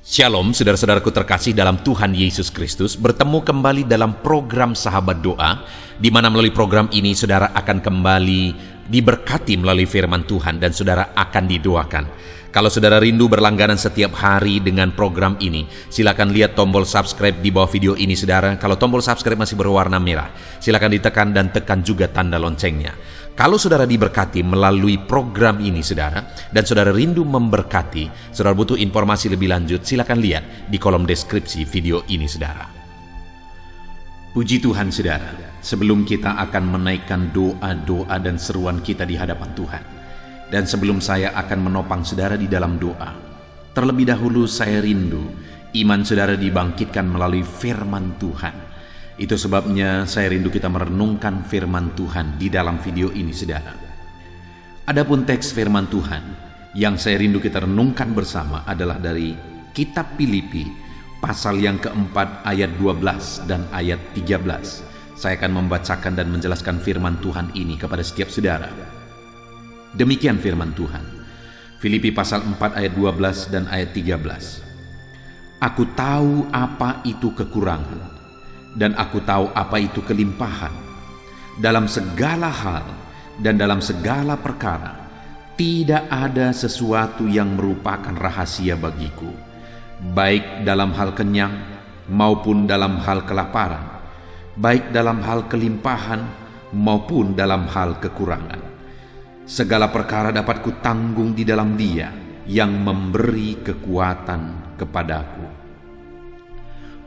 Shalom, saudara-saudaraku terkasih dalam Tuhan Yesus Kristus. Bertemu kembali dalam program Sahabat Doa, di mana melalui program ini saudara akan kembali diberkati melalui firman Tuhan dan saudara akan didoakan. Kalau saudara rindu berlangganan setiap hari dengan program ini, silakan lihat tombol subscribe di bawah video ini saudara. Kalau tombol subscribe masih berwarna merah, silakan ditekan dan tekan juga tanda loncengnya. Kalau saudara diberkati melalui program ini saudara, dan saudara rindu memberkati, saudara butuh informasi lebih lanjut, silakan lihat di kolom deskripsi video ini saudara. Puji Tuhan saudara, sebelum kita akan menaikkan doa-doa dan seruan kita di hadapan Tuhan, dan sebelum saya akan menopang saudara di dalam doa, terlebih dahulu saya rindu iman saudara dibangkitkan melalui firman Tuhan. Itu sebabnya saya rindu kita merenungkan firman Tuhan di dalam video ini saudara. Adapun teks firman Tuhan yang saya rindu kita renungkan bersama adalah dari kitab Filipi pasal yang keempat ayat 12 dan ayat 13. Saya akan membacakan dan menjelaskan firman Tuhan ini kepada setiap saudara. Demikian firman Tuhan. Filipi pasal 4 ayat 12 dan ayat 13. Aku tahu apa itu kekurangan, dan aku tahu apa itu kelimpahan. Dalam segala hal dan dalam segala perkara, tidak ada sesuatu yang merupakan rahasia bagiku, baik dalam hal kenyang maupun dalam hal kelaparan, baik dalam hal kelimpahan maupun dalam hal kekurangan. Segala perkara dapat kutanggung di dalam Dia yang memberi kekuatan kepadaku.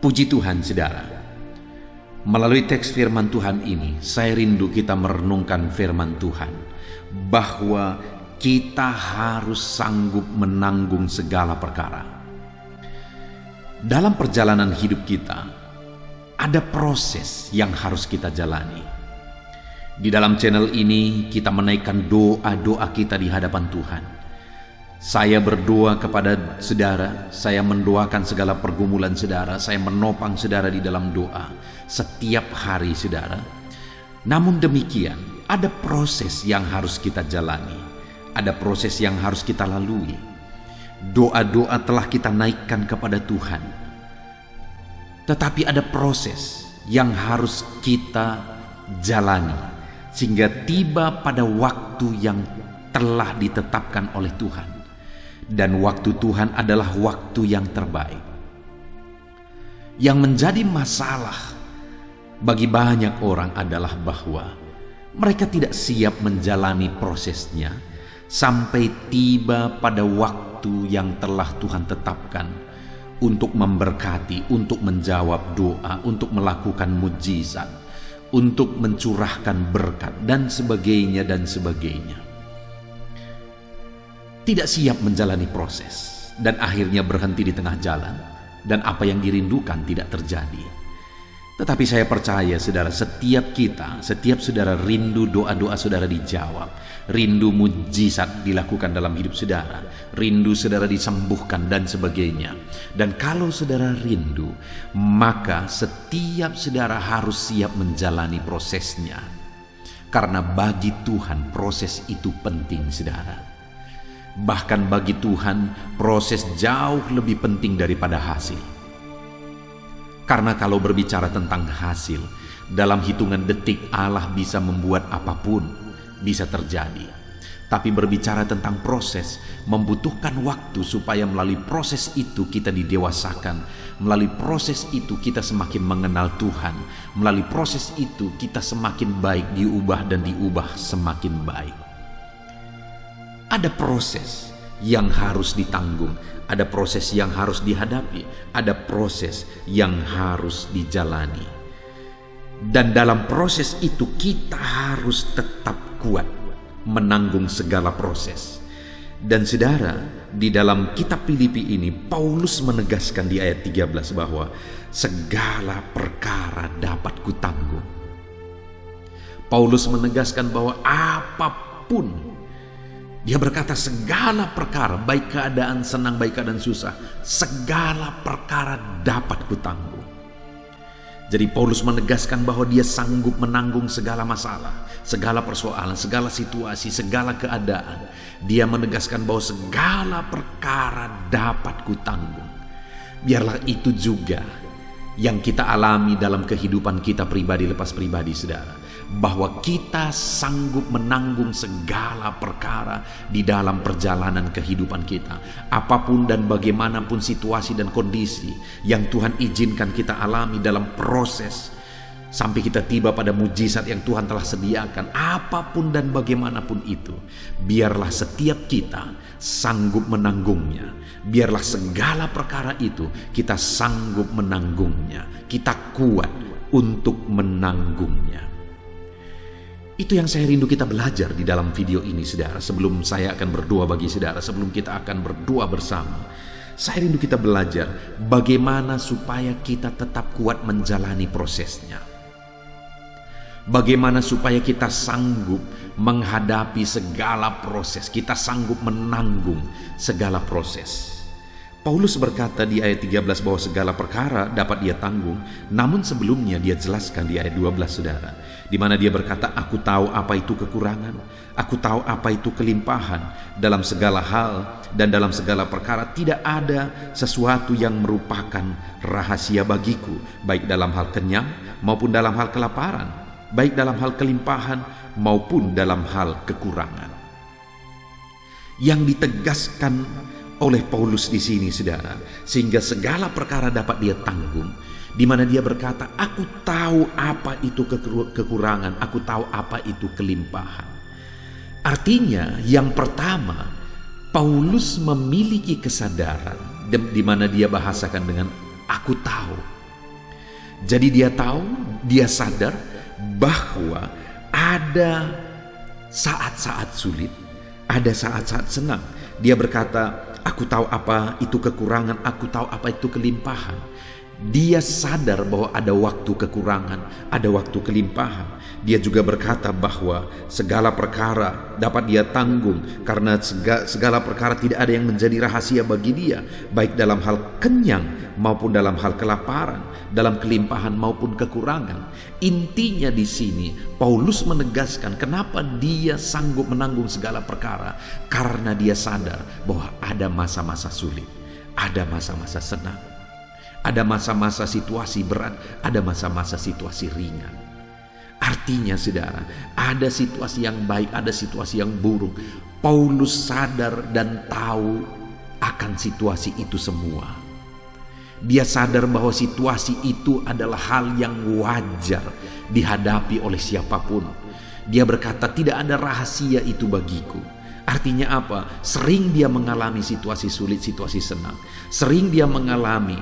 Puji Tuhan saudara. Melalui teks firman Tuhan ini, saya rindu kita merenungkan firman Tuhan, bahwa kita harus sanggup menanggung segala perkara. Dalam perjalanan hidup kita, ada proses yang harus kita jalani. Di dalam channel ini, kita menaikkan doa-doa kita di hadapan Tuhan. Saya berdoa kepada saudara, saya mendoakan segala pergumulan saudara, saya menopang saudara di dalam doa setiap hari saudara. Namun demikian, ada proses yang harus kita jalani, ada proses yang harus kita lalui. Doa-doa telah kita naikkan kepada Tuhan, tetapi ada proses yang harus kita jalani, sehingga tiba pada waktu yang telah ditetapkan oleh Tuhan. Dan waktu Tuhan adalah waktu yang terbaik. Yang menjadi masalah bagi banyak orang adalah bahwa mereka tidak siap menjalani prosesnya sampai tiba pada waktu yang telah Tuhan tetapkan untuk memberkati, untuk menjawab doa, untuk melakukan mujizat, untuk mencurahkan berkat dan sebagainya dan sebagainya. Tidak siap menjalani proses dan akhirnya berhenti di tengah jalan, dan apa yang dirindukan tidak terjadi. Tetapi saya percaya saudara, setiap saudara rindu doa-doa saudara dijawab, rindu mujizat dilakukan dalam hidup saudara, rindu saudara disembuhkan dan sebagainya. Dan kalau saudara rindu, maka setiap saudara harus siap menjalani prosesnya, karena bagi Tuhan proses itu penting saudara. Bahkan bagi Tuhan proses jauh lebih penting daripada hasil. Karena kalau berbicara tentang hasil, dalam hitungan detik Allah bisa membuat apapun bisa terjadi. Tapi berbicara tentang proses membutuhkan waktu, supaya melalui proses itu kita didewasakan, melalui proses itu kita semakin mengenal Tuhan, melalui proses itu kita semakin baik, diubah dan diubah semakin baik. Ada proses yang harus ditanggung, ada proses yang harus dihadapi, ada proses yang harus dijalani. Dan dalam proses itu kita harus tetap kuat menanggung segala proses. Dan saudara, di dalam kitab Filipi ini Paulus menegaskan di ayat 13 bahwa segala perkara dapat kutanggung. Paulus menegaskan bahwa apapun, dia berkata segala perkara, baik keadaan senang, baik keadaan susah, segala perkara dapat kutanggung. Jadi Paulus menegaskan bahwa dia sanggup menanggung segala masalah, segala persoalan, segala situasi, segala keadaan. Dia menegaskan bahwa segala perkara dapat kutanggung. Biarlah itu juga yang kita alami dalam kehidupan kita pribadi lepas pribadi, saudara. Bahwa kita sanggup menanggung segala perkara di dalam perjalanan kehidupan kita. Apapun dan bagaimanapun situasi dan kondisi yang Tuhan izinkan kita alami dalam proses sampai kita tiba pada mujizat yang Tuhan telah sediakan. Apapun dan bagaimanapun itu, biarlah setiap kita sanggup menanggungnya. Biarlah segala perkara itu kita sanggup menanggungnya. Kita kuat untuk menanggungnya. Itu yang saya rindu kita belajar di dalam video ini, saudara. Sebelum saya akan berdoa bagi saudara, sebelum kita akan berdoa bersama, saya rindu kita belajar bagaimana supaya kita tetap kuat menjalani prosesnya. Bagaimana supaya kita sanggup menghadapi segala proses, kita sanggup menanggung segala proses. Paulus berkata di ayat 13 bahwa segala perkara dapat dia tanggung, namun sebelumnya dia jelaskan di ayat 12, saudara, di mana dia berkata, aku tahu apa itu kekurangan, aku tahu apa itu kelimpahan, dalam segala hal dan dalam segala perkara tidak ada sesuatu yang merupakan rahasia bagiku, baik dalam hal kenyang maupun dalam hal kelaparan, baik dalam hal kelimpahan maupun dalam hal kekurangan. Yang ditegaskan oleh Paulus di sini, saudara, sehingga segala perkara dapat dia tanggung, di mana dia berkata, aku tahu apa itu kekurangan, aku tahu apa itu kelimpahan. Artinya, yang pertama, Paulus memiliki kesadaran, di mana dia bahasakan dengan aku tahu. Jadi dia tahu, dia sadar bahwa ada saat-saat sulit, ada saat-saat senang. Dia berkata, aku tahu apa itu kekurangan, aku tahu apa itu kelimpahan. Dia sadar bahwa ada waktu kekurangan, ada waktu kelimpahan. Dia juga berkata bahwa segala perkara dapat dia tanggung, karena segala perkara tidak ada yang menjadi rahasia bagi dia, baik dalam hal kenyang maupun dalam hal kelaparan, dalam kelimpahan maupun kekurangan. Intinya di sini Paulus menegaskan kenapa dia sanggup menanggung segala perkara, karena dia sadar bahwa ada masa-masa sulit, ada masa-masa senang, ada masa-masa situasi berat, ada masa-masa situasi ringan. Artinya, saudara, ada situasi yang baik, ada situasi yang buruk. Paulus sadar dan tahu akan situasi itu semua. Dia sadar bahwa situasi itu adalah hal yang wajar dihadapi oleh siapapun. Dia berkata, tidak ada rahasia itu bagiku. Artinya apa? Sering dia mengalami situasi sulit, situasi senang. Sering dia mengalami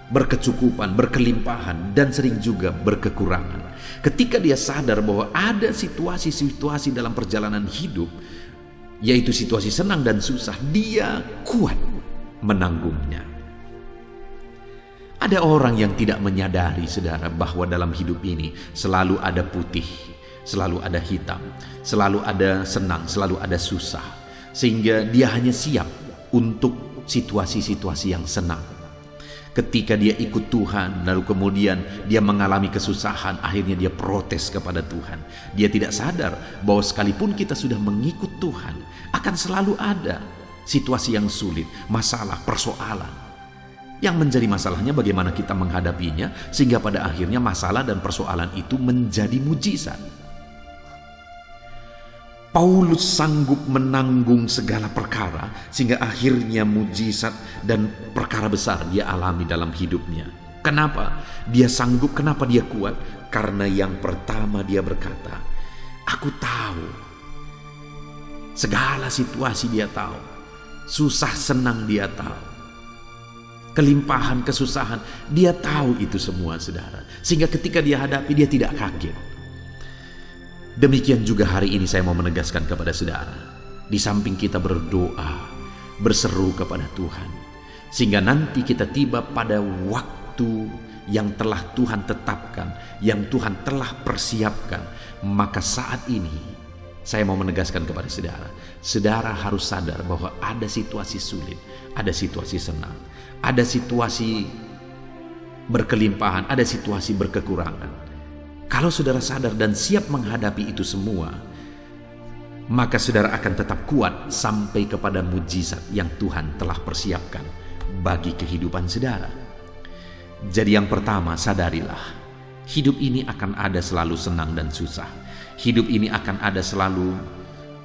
berkecukupan, berkelimpahan, dan sering juga berkekurangan. Ketika dia sadar bahwa ada situasi-situasi dalam perjalanan hidup, yaitu situasi senang dan susah, dia kuat menanggungnya. Ada orang yang tidak menyadari, saudara, bahwa dalam hidup ini selalu ada putih, selalu ada hitam, selalu ada senang, selalu ada susah, sehingga dia hanya siap untuk situasi-situasi yang senang. Ketika dia ikut Tuhan, lalu kemudian dia mengalami kesusahan, akhirnya dia protes kepada Tuhan. Dia tidak sadar bahwa sekalipun kita sudah mengikut Tuhan, akan selalu ada situasi yang sulit, masalah, persoalan. Yang menjadi masalahnya bagaimana kita menghadapinya, sehingga pada akhirnya masalah dan persoalan itu menjadi mujizat. Paulus sanggup menanggung segala perkara, sehingga akhirnya mujizat dan perkara besar dia alami dalam hidupnya. Kenapa? Dia sanggup, kenapa dia kuat? Karena yang pertama dia berkata, aku tahu. Segala situasi dia tahu. Susah senang dia tahu. Kelimpahan, kesusahan, dia tahu itu semua, saudara. Sehingga ketika dia hadapi, dia tidak kaget. Demikian juga hari ini saya mau menegaskan kepada saudara, di samping kita berdoa, berseru kepada Tuhan, sehingga nanti kita tiba pada waktu yang telah Tuhan tetapkan, yang Tuhan telah persiapkan, maka saat ini saya mau menegaskan kepada saudara, saudara harus sadar bahwa ada situasi sulit, ada situasi senang, ada situasi berkelimpahan, ada situasi berkekurangan. Kalau saudara sadar dan siap menghadapi itu semua, maka saudara akan tetap kuat sampai kepada mujizat yang Tuhan telah persiapkan bagi kehidupan saudara. Jadi yang pertama, sadarilah, hidup ini akan ada selalu senang dan susah. Hidup ini akan ada selalu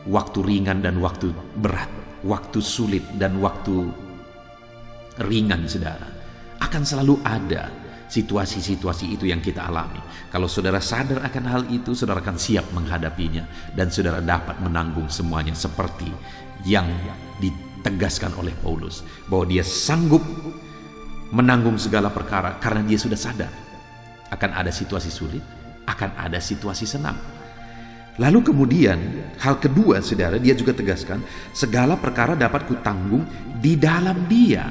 waktu ringan dan waktu berat, waktu sulit dan waktu ringan saudara. Akan selalu ada situasi-situasi itu yang kita alami. Kalau saudara sadar akan hal itu, saudara akan siap menghadapinya dan saudara dapat menanggung semuanya seperti yang ditegaskan oleh Paulus, bahwa dia sanggup menanggung segala perkara karena dia sudah sadar akan ada situasi sulit, akan ada situasi senang. Lalu kemudian hal kedua saudara, dia juga tegaskan, segala perkara dapat kutanggung di dalam Dia.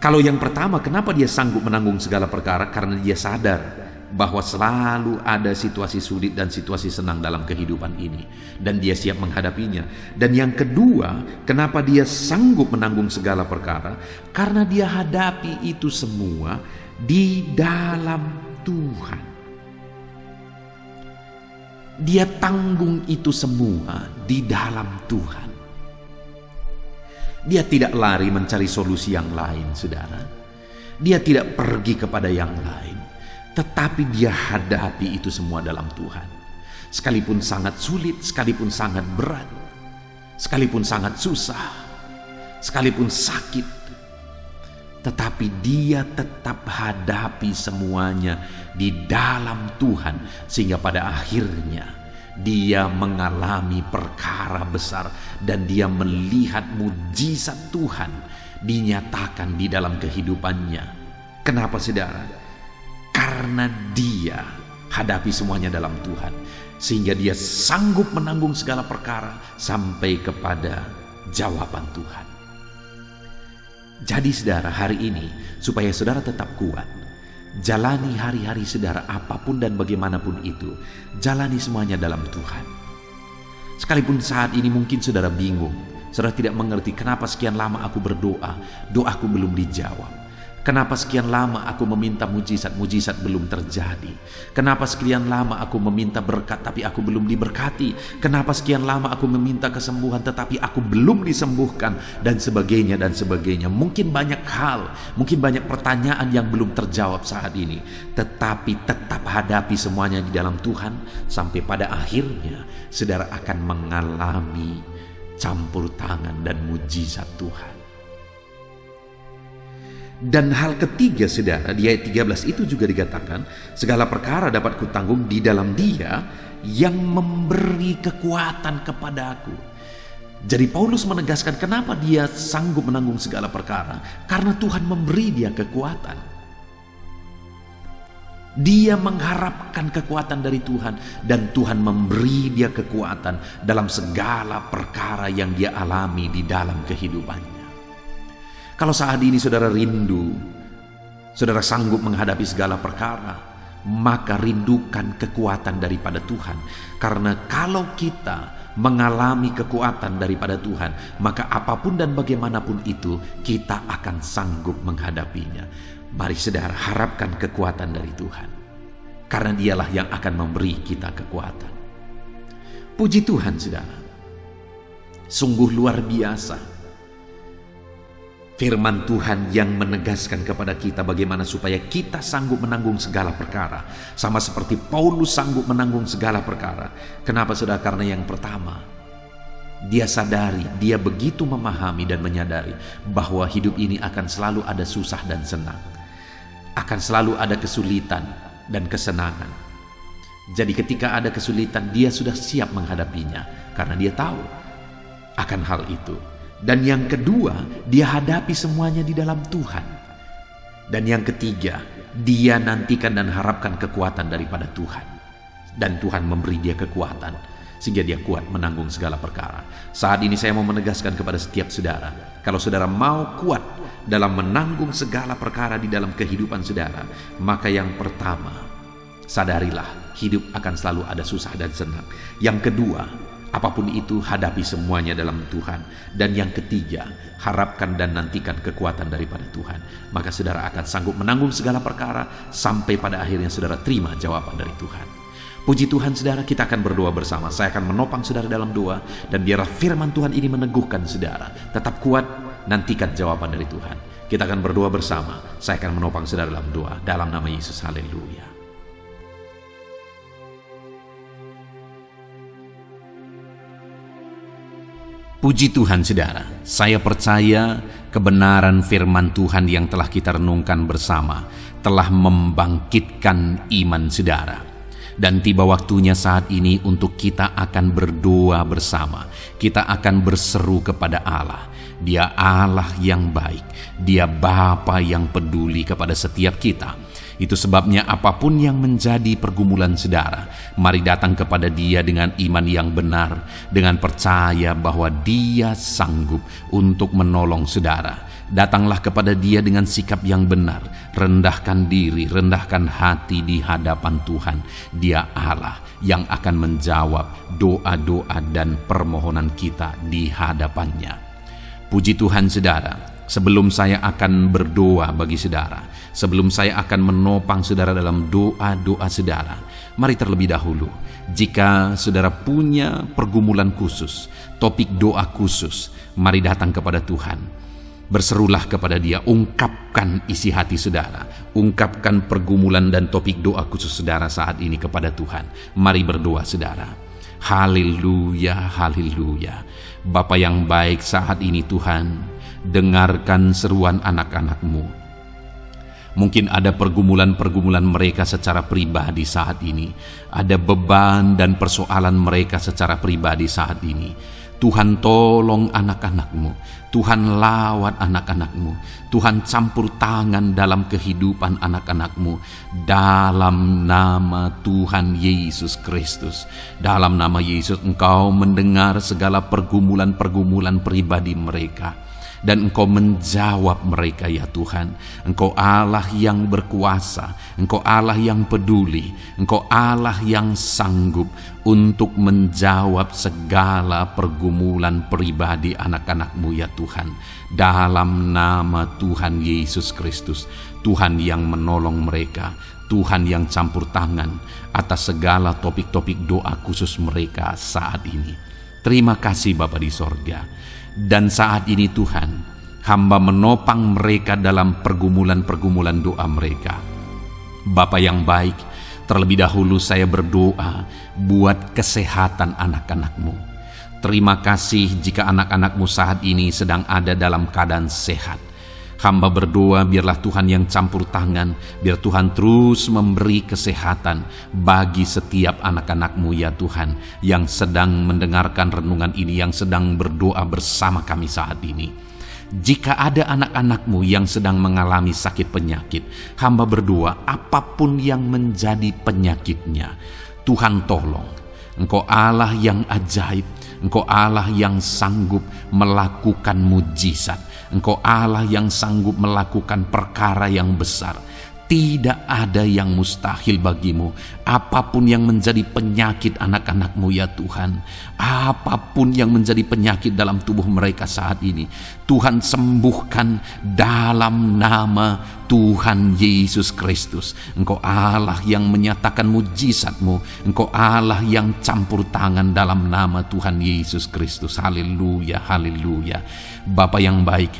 Kalau yang pertama, kenapa dia sanggup menanggung segala perkara? Karena dia sadar bahwa selalu ada situasi sulit dan situasi senang dalam kehidupan ini, dan dia siap menghadapinya. Dan yang kedua, kenapa dia sanggup menanggung segala perkara? Karena dia hadapi itu semua di dalam Tuhan. Dia tanggung itu semua di dalam Tuhan. Dia tidak lari mencari solusi yang lain, saudara. Dia tidak pergi kepada yang lain, tetapi dia hadapi itu semua dalam Tuhan. Sekalipun sangat sulit, sekalipun sangat berat, sekalipun sangat susah, sekalipun sakit, tetapi dia tetap hadapi semuanya di dalam Tuhan, sehingga pada akhirnya dia mengalami perkara besar dan dia melihat mujizat Tuhan dinyatakan di dalam kehidupannya. Kenapa saudara? Karena dia hadapi semuanya dalam Tuhan, sehingga dia sanggup menanggung segala perkara sampai kepada jawaban Tuhan. Jadi saudara, hari ini supaya saudara tetap kuat, jalani hari-hari saudara apapun dan bagaimanapun itu, jalani semuanya dalam Tuhan. Sekalipun saat ini mungkin saudara bingung, saudara tidak mengerti kenapa sekian lama aku berdoa, doaku belum dijawab. Kenapa sekian lama aku meminta mujizat belum terjadi? Kenapa sekian lama aku meminta berkat tapi aku belum diberkati? Kenapa sekian lama aku meminta kesembuhan tetapi aku belum disembuhkan? Dan sebagainya dan sebagainya. Mungkin banyak hal, mungkin banyak pertanyaan yang belum terjawab saat ini. Tetapi tetap hadapi semuanya di dalam Tuhan, sampai pada akhirnya saudara akan mengalami campur tangan dan mujizat Tuhan. Dan hal ketiga saudara, di ayat 13 itu juga dikatakan, segala perkara dapat kutanggung di dalam Dia yang memberi kekuatan kepadaku. Jadi Paulus menegaskan kenapa dia sanggup menanggung segala perkara, karena Tuhan memberi dia kekuatan. Dia mengharapkan kekuatan dari Tuhan, dan Tuhan memberi dia kekuatan dalam segala perkara yang dia alami di dalam kehidupannya. Kalau saat ini saudara rindu, saudara sanggup menghadapi segala perkara, maka rindukan kekuatan daripada Tuhan. Karena kalau kita mengalami kekuatan daripada Tuhan, maka apapun dan bagaimanapun itu, kita akan sanggup menghadapinya. Mari saudara, harapkan kekuatan dari Tuhan, karena Dialah yang akan memberi kita kekuatan. Puji Tuhan saudara, sungguh luar biasa firman Tuhan yang menegaskan kepada kita bagaimana supaya kita sanggup menanggung segala perkara. Sama seperti Paulus sanggup menanggung segala perkara. Kenapa saudara? Karena yang pertama, dia sadari, dia begitu memahami dan menyadari bahwa hidup ini akan selalu ada susah dan senang. Akan selalu ada kesulitan dan kesenangan. Jadi ketika ada kesulitan, dia sudah siap menghadapinya karena dia tahu akan hal itu. Dan yang kedua, dia hadapi semuanya di dalam Tuhan. Dan yang ketiga, dia nantikan dan harapkan kekuatan daripada Tuhan. Dan Tuhan memberi dia kekuatan sehingga dia kuat menanggung segala perkara. Saat ini saya mau menegaskan kepada setiap saudara, kalau saudara mau kuat dalam menanggung segala perkara di dalam kehidupan saudara, maka yang pertama, sadarilah hidup akan selalu ada susah dan senang. Yang kedua, apapun itu, hadapi semuanya dalam Tuhan. Dan yang ketiga, harapkan dan nantikan kekuatan daripada Tuhan. Maka saudara akan sanggup menanggung segala perkara sampai pada akhirnya saudara terima jawaban dari Tuhan. Puji Tuhan saudara, kita akan berdoa bersama. Saya akan menopang saudara dalam doa, dan biarlah firman Tuhan ini meneguhkan saudara. Tetap kuat, nantikan jawaban dari Tuhan. Kita akan berdoa bersama. Saya akan menopang saudara dalam doa. Dalam nama Yesus, haleluya. Puji Tuhan saudara, saya percaya kebenaran firman Tuhan yang telah kita renungkan bersama telah membangkitkan iman saudara. Dan tiba waktunya saat ini untuk kita akan berdoa bersama. Kita akan berseru kepada Allah. Dia Allah yang baik. Dia Bapa yang peduli kepada setiap kita. Itu sebabnya apapun yang menjadi pergumulan saudara, mari datang kepada Dia dengan iman yang benar, dengan percaya bahwa Dia sanggup untuk menolong saudara. Datanglah kepada Dia dengan sikap yang benar, rendahkan diri, rendahkan hati di hadapan Tuhan. Dia Allah yang akan menjawab doa-doa dan permohonan kita di hadapannya. Puji Tuhan saudara. Sebelum saya akan berdoa bagi saudara, sebelum saya akan menopang saudara dalam doa-doa saudara, mari terlebih dahulu, jika saudara punya pergumulan khusus, topik doa khusus, mari datang kepada Tuhan. Berserulah kepada Dia, ungkapkan isi hati saudara, ungkapkan pergumulan dan topik doa khusus saudara saat ini kepada Tuhan. Mari berdoa saudara. Haleluya, haleluya. Bapa yang baik, saat ini Tuhan, dengarkan seruan anak-anak-Mu. Mungkin ada pergumulan-pergumulan mereka secara pribadi saat ini. Ada beban dan persoalan mereka secara pribadi saat ini. Tuhan tolong anak-anak-Mu. Tuhan lawat anak-anak-Mu. Tuhan campur tangan dalam kehidupan anak-anak-Mu. Dalam nama Tuhan Yesus Kristus. Dalam nama Yesus Engkau mendengar segala pergumulan-pergumulan pribadi mereka. Dan Engkau menjawab mereka ya Tuhan. Engkau Allah yang berkuasa, Engkau Allah yang peduli, Engkau Allah yang sanggup untuk menjawab segala pergumulan pribadi anak-anak-Mu ya Tuhan. Dalam nama Tuhan Yesus Kristus, Tuhan yang menolong mereka, Tuhan yang campur tangan atas segala topik-topik doa khusus mereka saat ini. Terima kasih Bapa di sorga. Dan saat ini Tuhan, hamba menopang mereka dalam pergumulan-pergumulan doa mereka. Bapa yang baik, terlebih dahulu saya berdoa buat kesehatan anak-anak-Mu. Terima kasih jika anak-anak-Mu saat ini sedang ada dalam keadaan sehat. Hamba berdoa biarlah Tuhan yang campur tangan, biar Tuhan terus memberi kesehatan bagi setiap anak-anak-Mu ya Tuhan, yang sedang mendengarkan renungan ini, yang sedang berdoa bersama kami saat ini. Jika ada anak-anak-Mu yang sedang mengalami sakit penyakit, hamba berdoa apapun yang menjadi penyakitnya, Tuhan tolong. Engkau Allah yang ajaib, Engkau Allah yang sanggup melakukan mujizat. Engkau Allah yang sanggup melakukan perkara yang besar. Tidak ada yang mustahil bagimu. Apapun yang menjadi penyakit anak-anak-Mu ya Tuhan, apapun yang menjadi penyakit dalam tubuh mereka saat ini, Tuhan sembuhkan dalam nama Tuhan Yesus Kristus. Engkau Allah yang menyatakan mujizat-Mu. Engkau Allah yang campur tangan dalam nama Tuhan Yesus Kristus. Haleluya, haleluya. Bapa yang baik,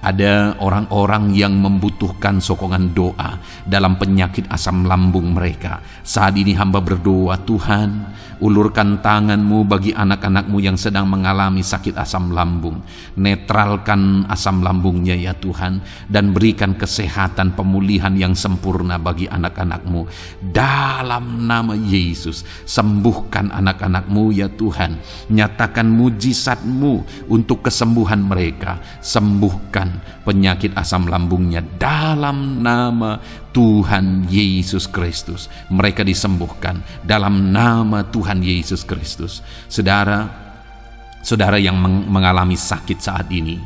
ada orang-orang yang membutuhkan sokongan doa dalam penyakit asam lambung mereka. Saat ini hamba berdoa, Tuhan, ulurkan tangan-Mu bagi anak-anak-Mu yang sedang mengalami sakit asam lambung. Netralkan asam lambungnya ya Tuhan, dan berikan kesehatan pemulihan yang sempurna bagi anak-anak-Mu. Dalam nama Yesus, sembuhkan anak-anak-Mu ya Tuhan. Nyatakan mujizat-Mu untuk kesembuhan mereka. Sembuhkan penyakit asam lambungnya dalam nama Tuhan Yesus Kristus. Mereka disembuhkan dalam nama Tuhan Yesus Kristus. Saudara yang mengalami sakit saat ini,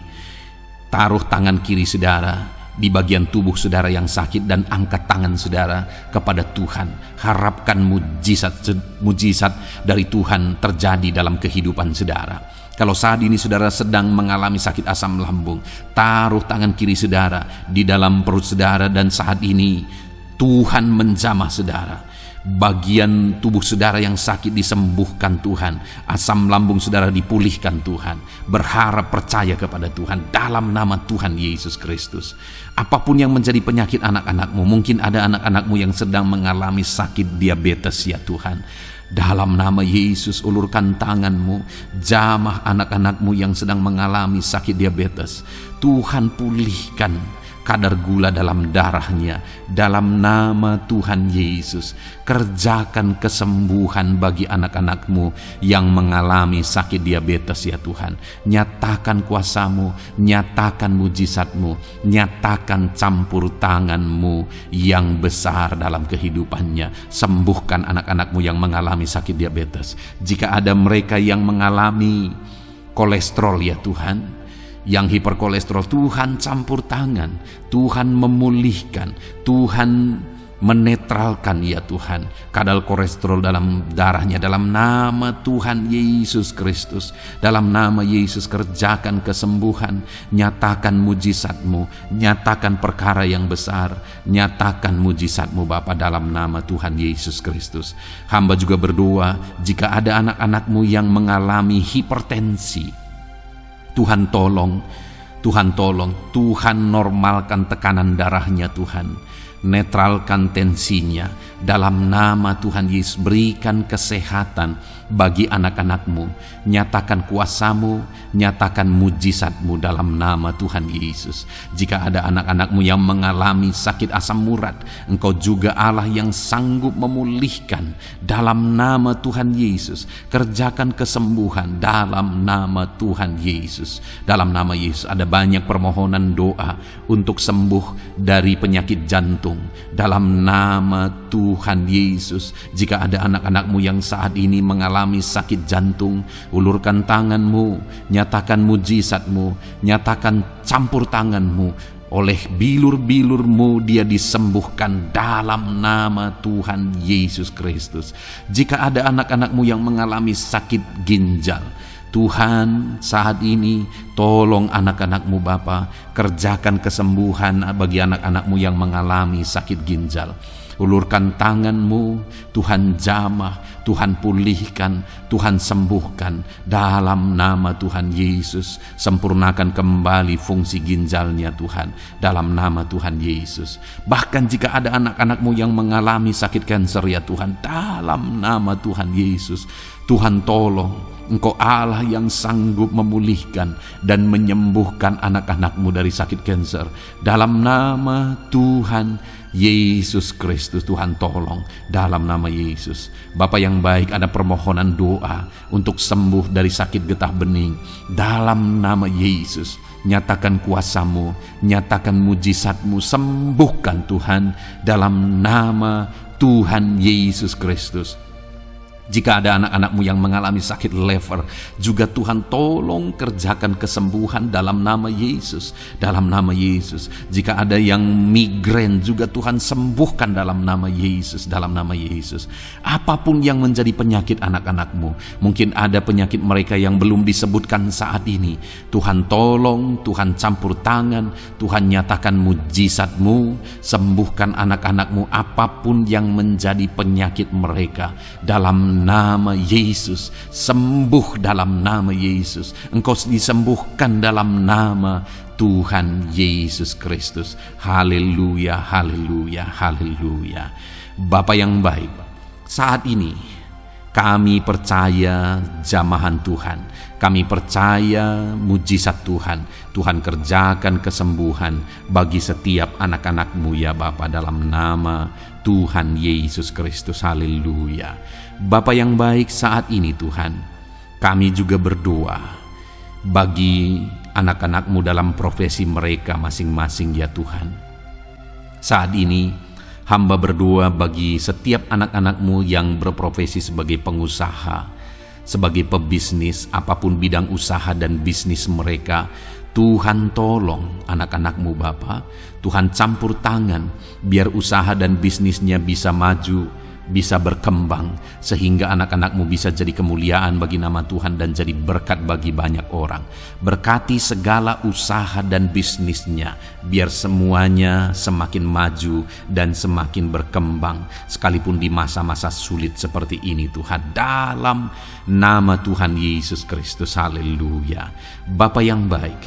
taruh tangan kiri saudara di bagian tubuh saudara yang sakit dan angkat tangan saudara kepada Tuhan. Harapkan mujizat dari Tuhan terjadi dalam kehidupan saudara. Kalau saat ini saudara sedang mengalami sakit asam lambung, taruh tangan kiri saudara di dalam perut saudara, dan saat ini Tuhan menjamah saudara. Bagian tubuh saudara yang sakit disembuhkan Tuhan. Asam lambung saudara dipulihkan Tuhan. Berharap, percaya kepada Tuhan dalam nama Tuhan Yesus Kristus. Apapun yang menjadi penyakit anak-anakmu, mungkin ada anak-anakmu yang sedang mengalami sakit diabetes ya Tuhan. Dalam nama Yesus, ulurkan tanganmu, jamah anak-anakmu yang sedang mengalami sakit diabetes. Tuhan pulihkan kadar gula dalam darahnya. Dalam nama Tuhan Yesus, kerjakan kesembuhan bagi anak-anakmu yang mengalami sakit diabetes ya Tuhan. Nyatakan kuasamu, nyatakan mujizatmu, nyatakan campur tanganmu yang besar dalam kehidupannya. Sembuhkan anak-anakmu yang mengalami sakit diabetes. Jika ada mereka yang mengalami kolesterol ya Tuhan, yang hiperkolesterol, Tuhan campur tangan, Tuhan memulihkan, Tuhan menetralkan ya Tuhan kadar kolesterol dalam darahnya. Dalam nama Tuhan Yesus Kristus, dalam nama Yesus kerjakan kesembuhan, nyatakan mujizatmu, nyatakan perkara yang besar, nyatakan mujizatmu Bapa dalam nama Tuhan Yesus Kristus. Hamba juga berdoa jika ada anak-anakmu yang mengalami hipertensi, Tuhan tolong, Tuhan tolong, Tuhan normalkan tekanan darahnya Tuhan, netralkan tensinya, dalam nama Tuhan Yesus. Berikan kesehatan bagi anak-anakmu, nyatakan kuasamu, nyatakan mujizatmu dalam nama Tuhan Yesus. Jika ada anak-anakmu yang mengalami sakit asam urat, Engkau juga Allah yang sanggup memulihkan dalam nama Tuhan Yesus. Kerjakan kesembuhan dalam nama Tuhan Yesus. Dalam nama Yesus ada banyak permohonan doa untuk sembuh dari penyakit jantung. Dalam nama Tuhan Yesus, jika ada anak-anakmu yang saat ini mengalami sakit jantung, ulurkan tanganmu, nyatakan mujizatmu, nyatakan campur tanganmu. Oleh bilur-bilurmu dia disembuhkan dalam nama Tuhan Yesus Kristus. Jika ada anak-anakmu yang mengalami sakit ginjal, Tuhan saat ini tolong anak-anakmu Bapa, kerjakan kesembuhan bagi anak-anakmu yang mengalami sakit ginjal. Ulurkan tanganmu, Tuhan jamah, Tuhan pulihkan, Tuhan sembuhkan dalam nama Tuhan Yesus. Sempurnakan kembali fungsi ginjalnya Tuhan dalam nama Tuhan Yesus. Bahkan jika ada anak-anakmu yang mengalami sakit kanker ya Tuhan, dalam nama Tuhan Yesus, Tuhan tolong. Engkau Allah yang sanggup memulihkan dan menyembuhkan anak-anakmu dari sakit kanker. Dalam nama Tuhan Yesus Kristus, Tuhan tolong dalam nama Yesus. Bapa yang baik, ada permohonan doa untuk sembuh dari sakit getah bening. Dalam nama Yesus, nyatakan kuasamu, nyatakan mujizatmu, sembuhkan Tuhan dalam nama Tuhan Yesus Kristus. Jika ada anak-anakmu yang mengalami sakit lever, juga Tuhan tolong kerjakan kesembuhan dalam nama Yesus. Dalam nama Yesus. Jika ada yang migrain, juga Tuhan sembuhkan dalam nama Yesus. Dalam nama Yesus. Apapun yang menjadi penyakit anak-anakmu, mungkin ada penyakit mereka yang belum disebutkan saat ini, Tuhan tolong, Tuhan campur tangan, Tuhan nyatakan mujizatmu, sembuhkan anak-anakmu apapun yang menjadi penyakit mereka. Dalam nama Yesus, sembuh dalam nama Yesus. Engkau disembuhkan dalam nama Tuhan Yesus Kristus. Haleluya, haleluya, haleluya. Bapa yang baik, saat ini kami percaya jamahan Tuhan, kami percaya mujizat Tuhan. Tuhan kerjakan kesembuhan bagi setiap anak-anakmu ya Bapa, dalam nama Tuhan Yesus Kristus. Haleluya. Bapa yang baik, saat ini Tuhan, kami juga berdoa bagi anak-anakmu dalam profesi mereka masing-masing ya Tuhan. Saat ini hamba berdoa bagi setiap anak-anakmu yang berprofesi sebagai pengusaha, sebagai pebisnis, apapun bidang usaha dan bisnis mereka. Tuhan tolong anak-anakmu Bapa, Tuhan campur tangan biar usaha dan bisnisnya bisa maju, bisa berkembang, sehingga anak-anakmu bisa jadi kemuliaan bagi nama Tuhan dan jadi berkat bagi banyak orang. Berkati segala usaha dan bisnisnya, biar semuanya semakin maju dan semakin berkembang, sekalipun di masa-masa sulit seperti ini Tuhan, dalam nama Tuhan Yesus Kristus. Haleluya. Bapa yang baik,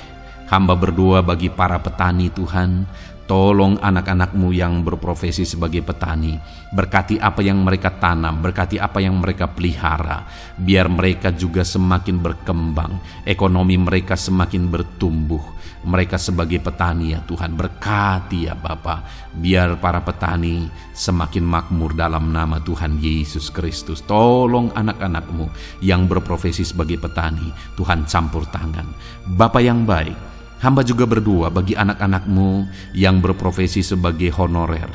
hamba berdoa bagi para petani Tuhan. Tolong anak-anakmu yang berprofesi sebagai petani, berkati apa yang mereka tanam, berkati apa yang mereka pelihara, biar mereka juga semakin berkembang, ekonomi mereka semakin bertumbuh. Mereka sebagai petani ya Tuhan, berkati ya Bapa, biar para petani semakin makmur dalam nama Tuhan Yesus Kristus. Tolong anak-anakmu yang berprofesi sebagai petani, Tuhan campur tangan. Bapa yang baik, hamba juga berdoa bagi anak-anakmu yang berprofesi sebagai honorer.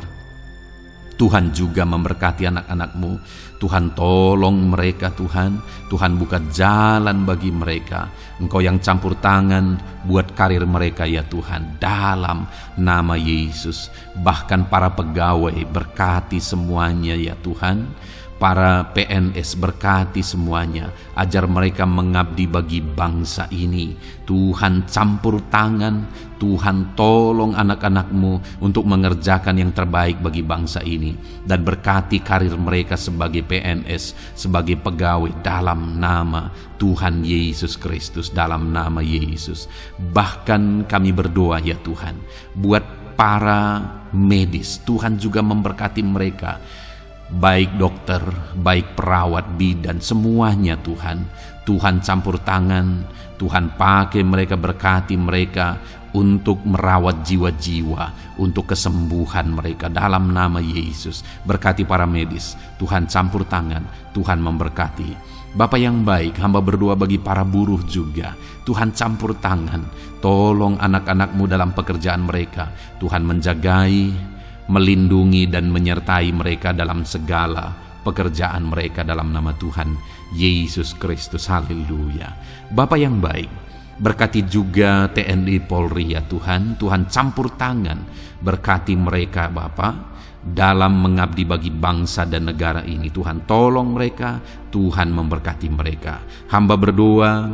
Tuhan juga memberkati anak-anakmu. Tuhan tolong mereka Tuhan. Tuhan buka jalan bagi mereka. Engkau yang campur tangan buat karir mereka ya Tuhan, dalam nama Yesus. Bahkan para pegawai berkati semuanya ya Tuhan. Para PNS berkati semuanya, ajar mereka mengabdi bagi bangsa ini. Tuhan campur tangan, Tuhan tolong anak-anakmu untuk mengerjakan yang terbaik bagi bangsa ini. Dan berkati karir mereka sebagai PNS, sebagai pegawai dalam nama Tuhan Yesus Kristus, dalam nama Yesus. Bahkan kami berdoa ya Tuhan, buat para medis, Tuhan juga memberkati mereka. Baik dokter, baik perawat, bidan, semuanya Tuhan. Tuhan campur tangan, Tuhan pakai mereka, berkati mereka untuk merawat jiwa-jiwa, untuk kesembuhan mereka dalam nama Yesus. Berkati para medis, Tuhan campur tangan, Tuhan memberkati. Bapa yang baik, hamba berdoa bagi para buruh juga. Tuhan campur tangan, tolong anak-anakmu dalam pekerjaan mereka. Tuhan menjagai, melindungi dan menyertai mereka dalam segala pekerjaan mereka dalam nama Tuhan Yesus Kristus. Haleluya. Bapa yang baik, berkati juga TNI Polri ya Tuhan. Tuhan campur tangan, berkati mereka Bapa dalam mengabdi bagi bangsa dan negara ini. Tuhan tolong mereka, Tuhan memberkati mereka. Hamba berdoa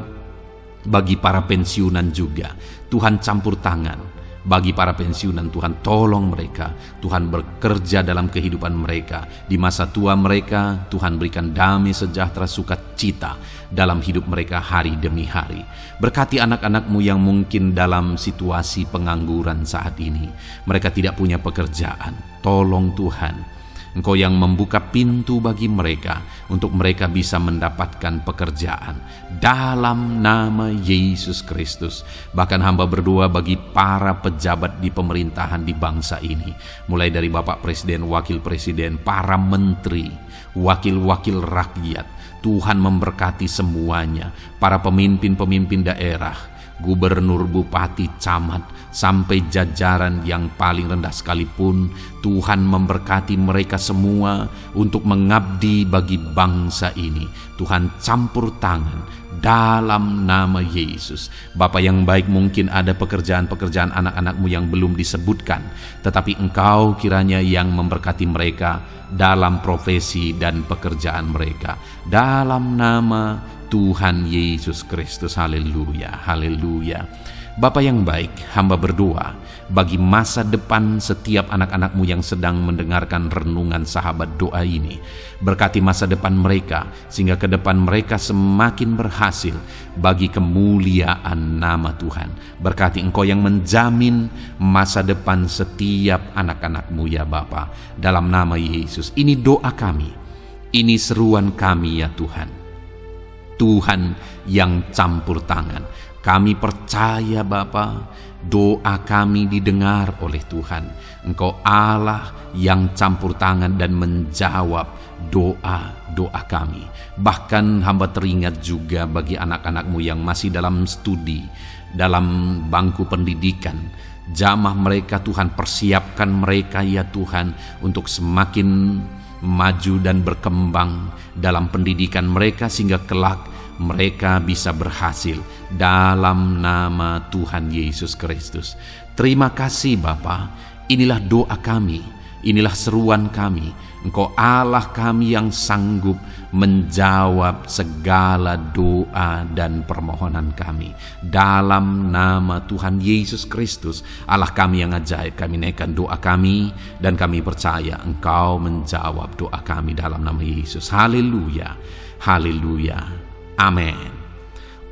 bagi para pensiunan juga. Tuhan campur tangan bagi para pensiunan, Tuhan tolong mereka. Tuhan bekerja dalam kehidupan mereka. Di masa tua mereka, Tuhan berikan damai sejahtera sukacita dalam hidup mereka hari demi hari. Berkati anak-anakmu yang mungkin dalam situasi pengangguran saat ini. Mereka tidak punya pekerjaan. Tolong Tuhan, Engkau yang membuka pintu bagi mereka untuk mereka bisa mendapatkan pekerjaan dalam nama Yesus Kristus. Bahkan hamba berdoa bagi para pejabat di pemerintahan di bangsa ini, mulai dari Bapak Presiden, Wakil Presiden, para menteri, wakil-wakil rakyat. Tuhan memberkati semuanya, para pemimpin-pemimpin daerah, gubernur, bupati, camat, sampai jajaran yang paling rendah sekalipun. Tuhan memberkati mereka semua untuk mengabdi bagi bangsa ini. Tuhan campur tangan dalam nama Yesus. Bapa yang baik, mungkin ada pekerjaan-pekerjaan anak-anakmu yang belum disebutkan, tetapi Engkau kiranya yang memberkati mereka dalam profesi dan pekerjaan mereka, dalam nama Tuhan Yesus Kristus. Haleluya, haleluya. Bapa yang baik, hamba berdoa bagi masa depan setiap anak-anakmu yang sedang mendengarkan renungan sahabat doa ini. Berkati masa depan mereka, sehingga ke depan mereka semakin berhasil bagi kemuliaan nama Tuhan. Berkati Engkau yang menjamin masa depan setiap anak-anakmu ya Bapa, dalam nama Yesus. Ini doa kami, ini seruan kami ya Tuhan. Tuhan yang campur tangan. Kami percaya Bapa, doa kami didengar oleh Tuhan. Engkau Allah yang campur tangan dan menjawab doa-doa kami. Bahkan hamba teringat juga bagi anak-anakmu yang masih dalam studi, dalam bangku pendidikan. Jamah mereka Tuhan, persiapkan mereka ya Tuhan untuk semakin maju dan berkembang dalam pendidikan mereka, sehingga kelak mereka bisa berhasil dalam nama Tuhan Yesus Kristus. Terima kasih Bapa, inilah doa kami. Inilah seruan kami, Engkau Allah kami yang sanggup menjawab segala doa dan permohonan kami. Dalam nama Tuhan Yesus Kristus, Allah kami yang ajaib, kami naikkan doa kami dan kami percaya Engkau menjawab doa kami dalam nama Yesus. Haleluya, haleluya, amin.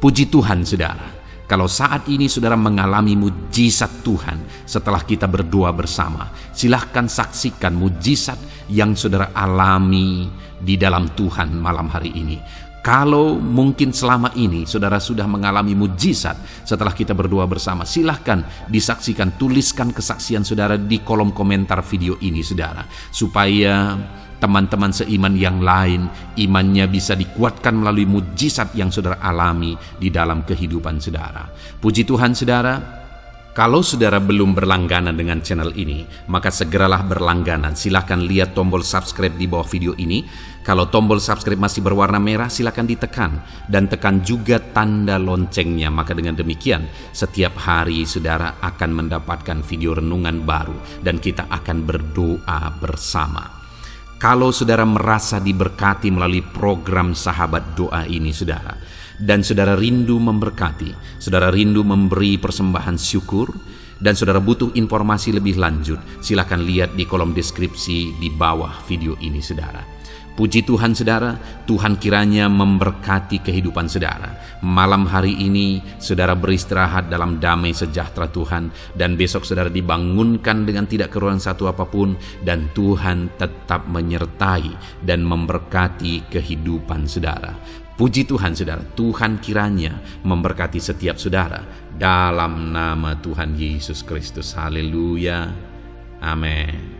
Puji Tuhan saudara. Kalau saat ini saudara mengalami mujizat Tuhan setelah kita berdoa bersama, silahkan saksikan mujizat yang saudara alami di dalam Tuhan malam hari ini. Kalau mungkin selama ini saudara sudah mengalami mujizat setelah kita berdoa bersama, silahkan disaksikan, tuliskan kesaksian saudara di kolom komentar video ini saudara, supaya teman-teman seiman yang lain imannya bisa dikuatkan melalui mujizat yang saudara alami di dalam kehidupan saudara. Puji Tuhan saudara, kalau saudara belum berlangganan dengan channel ini, maka segeralah berlangganan. Silakan lihat tombol subscribe di bawah video ini. Kalau tombol subscribe masih berwarna merah, silakan ditekan dan tekan juga tanda loncengnya. Maka dengan demikian setiap hari saudara akan mendapatkan video renungan baru dan kita akan berdoa bersama. Kalau saudara merasa diberkati melalui program Sahabat Doa ini saudara, dan saudara rindu memberkati, saudara rindu memberi persembahan syukur, dan saudara butuh informasi lebih lanjut, silakan lihat di kolom deskripsi di bawah video ini saudara. Puji Tuhan saudara, Tuhan kiranya memberkati kehidupan saudara. Malam hari ini saudara beristirahat dalam damai sejahtera Tuhan, dan besok saudara dibangunkan dengan tidak kekurangan satu apapun, dan Tuhan tetap menyertai dan memberkati kehidupan saudara. Puji Tuhan saudara, Tuhan kiranya memberkati setiap saudara dalam nama Tuhan Yesus Kristus. Haleluya, amin.